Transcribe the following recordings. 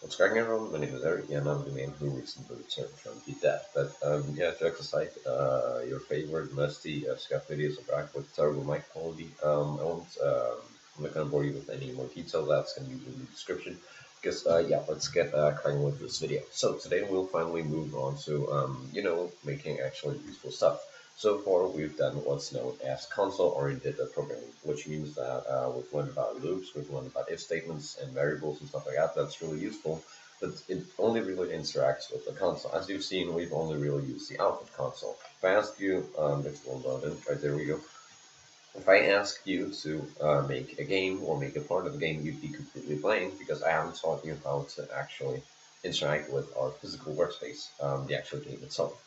What's cracking everyone? My name is Eric, and I'm the man who recently returned from the death. But yeah, jokes aside, your favorite musty scuff videos are back with terrible mic quality. I'm not gonna bore you with any more detail. That's gonna be in the description. Because yeah, let's get cracking with this video. So today we'll finally move on to making actually useful stuff. So far, we've done what's known as console-oriented programming, which means that we've learned about loops, we've learned about if statements and variables and stuff like that. That's really useful, but it only really interacts with the console. As you've seen, we've only really used the output console. If I ask you, it's well done, right there we go. If I ask you to make a game or make a part of a game, you'd be completely blank because I haven't taught you how to actually interact with our physical workspace, the actual game itself.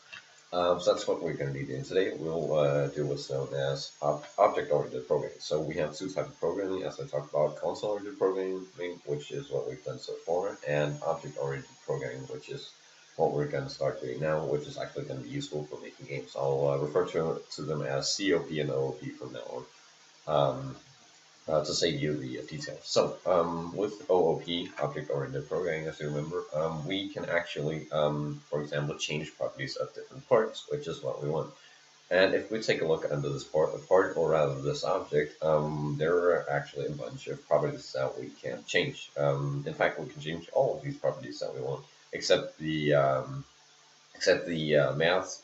So that's what we're going to be doing today. We'll do what's known as object-oriented programming. So we have two types of programming, as I talked about: console-oriented programming, which is what we've done so far, and object-oriented programming, which is what we're going to start doing now, which is actually going to be useful for making games. I'll refer to them as COP and OOP from now on. To save you the details. So with OOP, object-oriented programming, as you remember, we can actually, for example, change properties of different parts, which is what we want. And if we take a look under this part, or rather this object, there are actually a bunch of properties that we can change. In fact, we can change all of these properties that we want, except the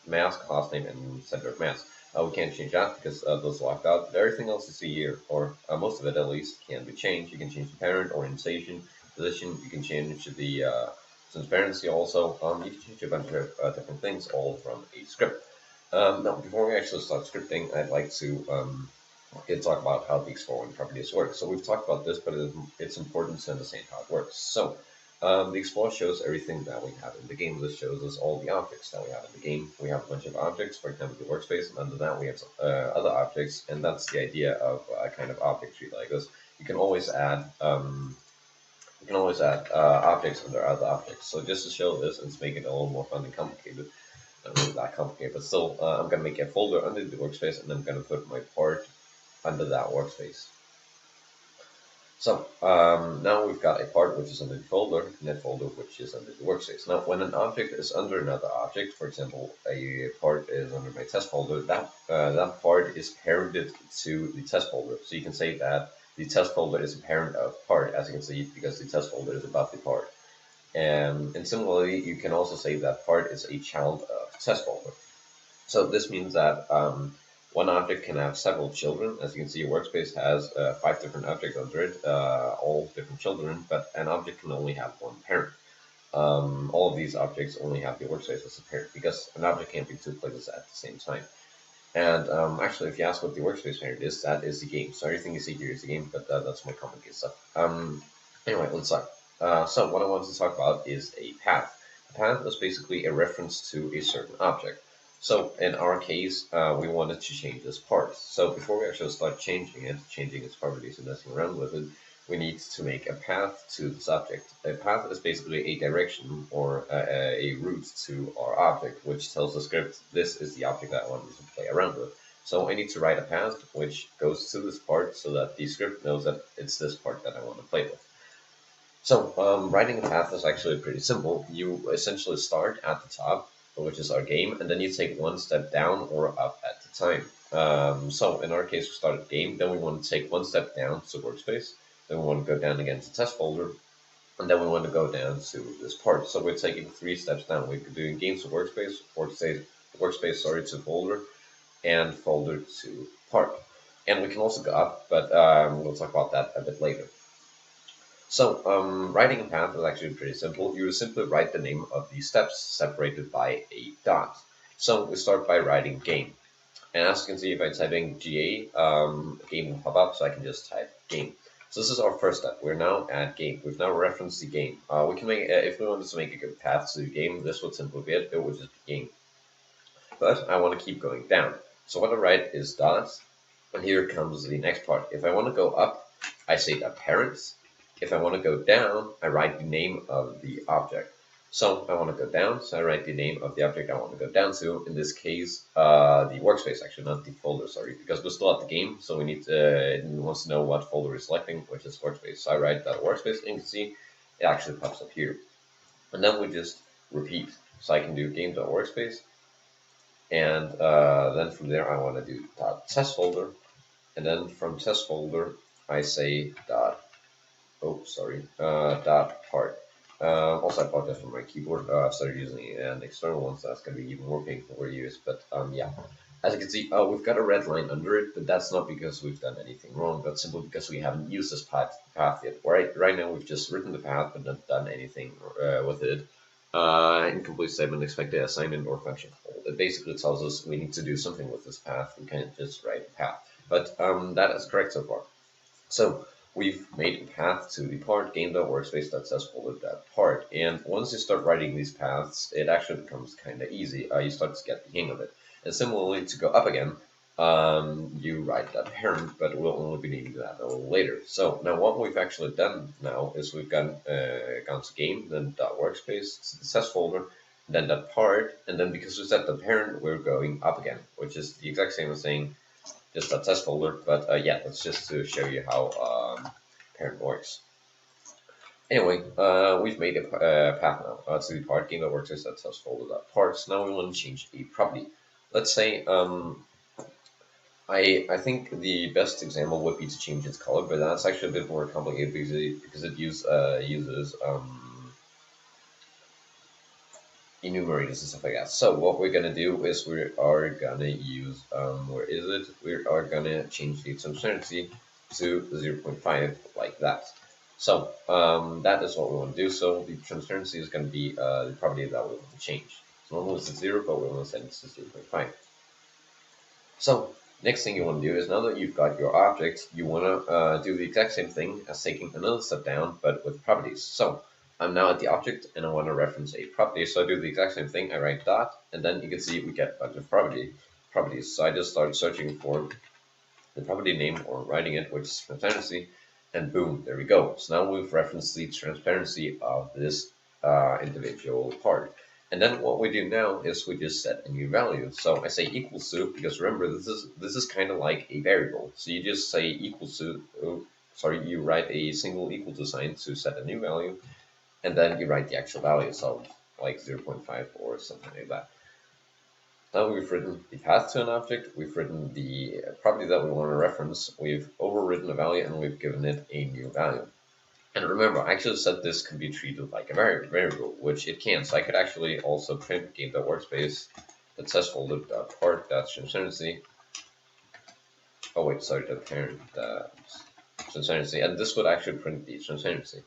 mask, class name, and center of mass. We can't change that because those locked out. But everything else you see here, or most of it at least, can be changed. You can change the parent, orientation, position. You can change the transparency also. You can change a bunch of different things all from a script. Now, before we actually start scripting, I'd like to talk about how these following properties work. So we've talked about this, but it's important to understand how it works. So the Explore shows everything that we have in the game. This shows us all the objects that we have in the game. We have a bunch of objects, for example, the workspace, and under that we have other objects, and that's the idea of a kind of object tree like this. You can always add objects under other objects. So just to show this and to make it a little more fun and complicated, not really that complicated, but still, I'm going to make a folder under the workspace, and I'm going to put my part under that workspace. So now we've got a part which is under the folder, and a folder which is under the workspace. Now, when an object is under another object, for example, a part is under my test folder, that part is parented to the test folder. So you can say that the test folder is a parent of part, as you can see, because the test folder is above the part. And similarly, you can also say that part is a child of test folder. So this means that one object can have several children. As you can see, a workspace has 5 different objects under it, all different children, but an object can only have one parent. All of these objects only have the workspace as a parent because an object can't be two places at the same time. And actually, if you ask what the workspace parent is, that is the game. So everything you see here is the game, but that's more complicated stuff. Anyway, let's start. So what I want to talk about is a path. A path is basically a reference to a certain object. So in our case, we wanted to change this part. So before we actually start changing its properties and messing around with it, we need to make a path to this object. A path is basically a direction or a route to our object, which tells the script this is the object that I want to play around with. So I need to write a path which goes to this part so that the script knows that it's this part that I want to play with. So writing a path is actually pretty simple. You essentially start at the top, which is our game, and then you take one step down or up at the time. So in our case, we start at game, then we want to take one step down to workspace, then we want to go down again to test folder, and then we want to go down to this part. So we're taking 3 steps down. We're doing game to workspace, or to say workspace, to folder, and folder to part. And we can also go up, but we'll talk about that a bit later. So writing a path is actually pretty simple. You simply write the name of the steps separated by a dot. So we start by writing game. And as you can see, if I type in GA, game will pop up, so I can just type game. So this is our first step. We're now at game. We've now referenced the game. We can make, if we wanted to make a good path to the game, this would simply be it. It would just be game. But I want to keep going down. So what I write is dots, and here comes the next part. If I want to go up, I say apparent. If I want to go down, I write the name of the object. So I want to go down, so I write the name of the object I want to go down to. In this case, the workspace, actually, not the folder, sorry, because we're still at the game, so it wants to know what folder we're selecting, which is workspace. So I write that workspace, and you can see it actually pops up here. And then we just repeat. So I can do game.workspace, and then from there I want to do .test folder, and then from test folder I say dot part. Also, I apologize for my keyboard. I started using an external one, so that's going to be even more painful for use. But yeah, as you can see, we've got a red line under it, but that's not because we've done anything wrong. That's simply because we haven't used this path yet. Right now, we've just written the path, but not done anything with it. Incomplete statement, expected assignment, or function call. It basically tells us we need to do something with this path. We can't just write a path. But that is correct so far. So we've made a path to the part game.workspace.testfolder.part, and once you start writing these paths, it actually becomes kind of easy. You start to get the hang of it. And similarly, to go up again, you write that parent, but we'll only be needing that a little later. So now what we've actually done now is we've gone to game, then .workspace, to the test folder, then that part, and then because we set the parent, we're going up again, which is the exact same as saying just a test folder. But yeah, that's just to show you how parent works. Anyway, we've made a path now to the part game.workspace that test folder parts. Now we want to change a property. Let's say I think the best example would be to change its color, but that's actually a bit more complicated because it uses enumerators and stuff like that. So what we're gonna do is we are gonna use where is it? We are gonna change the transparency to 0.5 like that. So that is what we want to do. So the transparency is going to be the property that we want to change. So normally it's 0, but we want to set it to 0.5. So next thing you want to do is now that you've got your object, you want to do the exact same thing as taking another step down, but with properties. So I'm now at the object and I want to reference a property. So I do the exact same thing. I write dot, and then you can see we get a bunch of properties. So I just start searching for the property name or writing it, which is transparency, and boom, there we go. So now we've referenced the transparency of this individual part. And then what we do now is we just set a new value. So I say equals to, because remember this is kind of like a variable. So you just say equals to, you write a single equal to sign to set a new value, and then you write the actual value, so like 0.5 or something like that. Now we've written the path to an object, we've written the property that we want to reference, we've overwritten a value, and we've given it a new value. And remember, I actually said this can be treated like a variable, which it can. So I could actually also print game.workspace that says folder.part.transparency. Oh wait, sorry, the parent transparency, and this would actually print the transparency.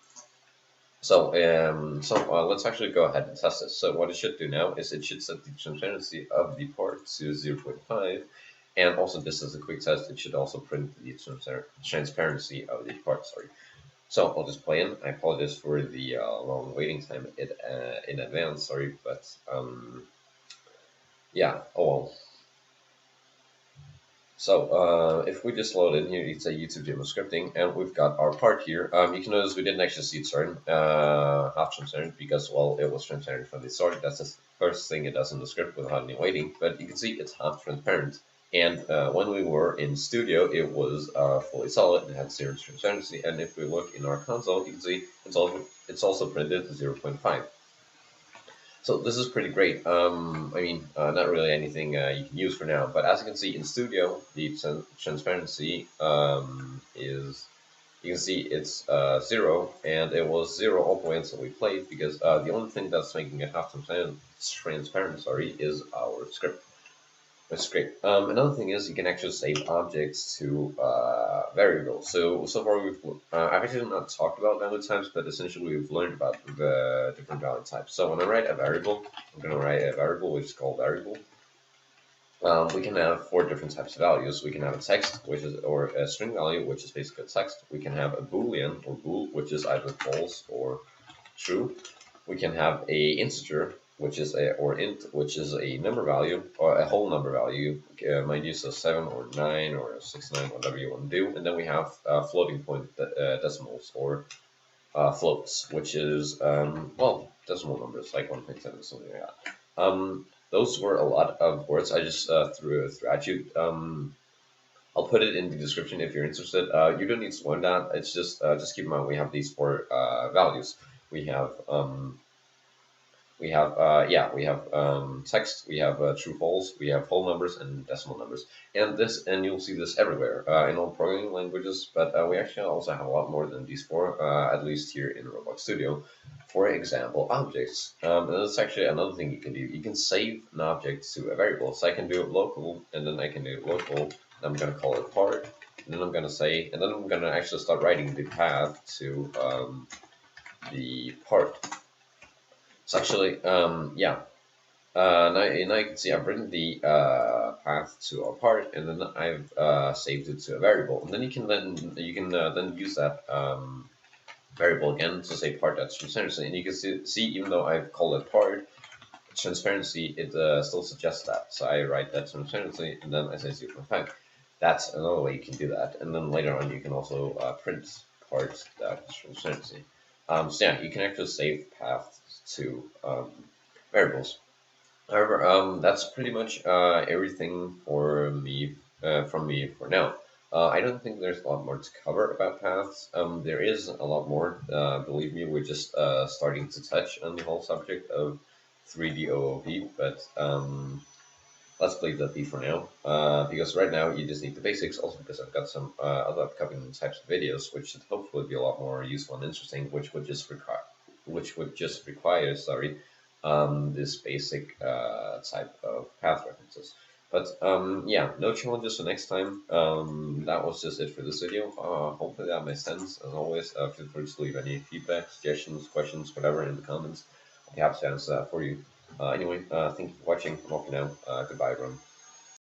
So let's actually go ahead and test this. So what it should do now is it should set the transparency of the part to 0.5, and also just as a quick test, it should also print the transparency of the part. Sorry. So I'll just play in. I apologize for the long waiting time in advance. Sorry, but yeah. Oh well. So if we just load in here, it's a YouTube demo scripting, and we've got our part here. You can notice we didn't actually see it starting half transparent because, well, it was transparent from the start. That's the first thing it does in the script without any waiting. But you can see it's half transparent. And when we were in Studio, it was fully solid and had 0 transparency. And if we look in our console, you can see it's also printed 0.5. So this is pretty great. I mean, not really anything you can use for now, but as you can see in Studio, the transparency is, you can see it's 0, and it was 0 all the way until we played, because the only thing that's making it half transparent, is our script. That's great. Another thing is you can actually save objects to variables. So far I've actually not talked about value types, but essentially we've learned about the different value types. So when I write a variable, I'm going to write a variable which is called variable. We can have 4 different types of values. We can have a text, or a string value, which is basically a text. We can have a boolean or bool, which is either false or true. We can have a integer, which is or int, which is a number value, or a whole number value. Mind you, so 7 or 9 or 69, whatever you want to do. And then we have floating point decimals, or floats, which is decimal numbers like 1.7, something like that. Those were a lot of words I just threw at you. I'll put it in the description if you're interested. You don't need to learn that. It's just keep in mind we have these 4 values. we have we have text, we have true false, we have whole numbers and decimal numbers, and you'll see this everywhere in all programming languages. But we actually also have a lot more than these four, at least here in Roblox Studio. For example, objects. And that's actually another thing you can do. You can save an object to a variable. So I can do local, and then I can do local. And I'm gonna call it part, and then I'm gonna say, and then I'm gonna actually start writing the path to the part. So actually, yeah. Now you can see I've written the path to a part, and then I've saved it to a variable, and then you can then use that variable again to say part that's transparency, and you can see even though I've called it part transparency, it still suggests that. So I write that transparency, and then I say 0.5. That's another way you can do that, and then later on you can also print part that transparency. So yeah, you can actually save paths to variables. However, that's pretty much everything for me from me for now. I don't think there's a lot more to cover about paths. There is a lot more. Believe me, we're just starting to touch on the whole subject of 3D OOP, but let's leave that be for now. Because right now you just need the basics. Also, because I've got some other upcoming types of videos, which should hopefully be a lot more useful and interesting, which would just require this basic type of path references. But yeah, no challenges for next time. That was just it for this video. Hopefully that made sense. As always, feel free to leave any feedback, suggestions, questions, whatever in the comments. I'll be happy to answer that for you. Anyway, thank you for watching. I'm off now. Goodbye, everyone.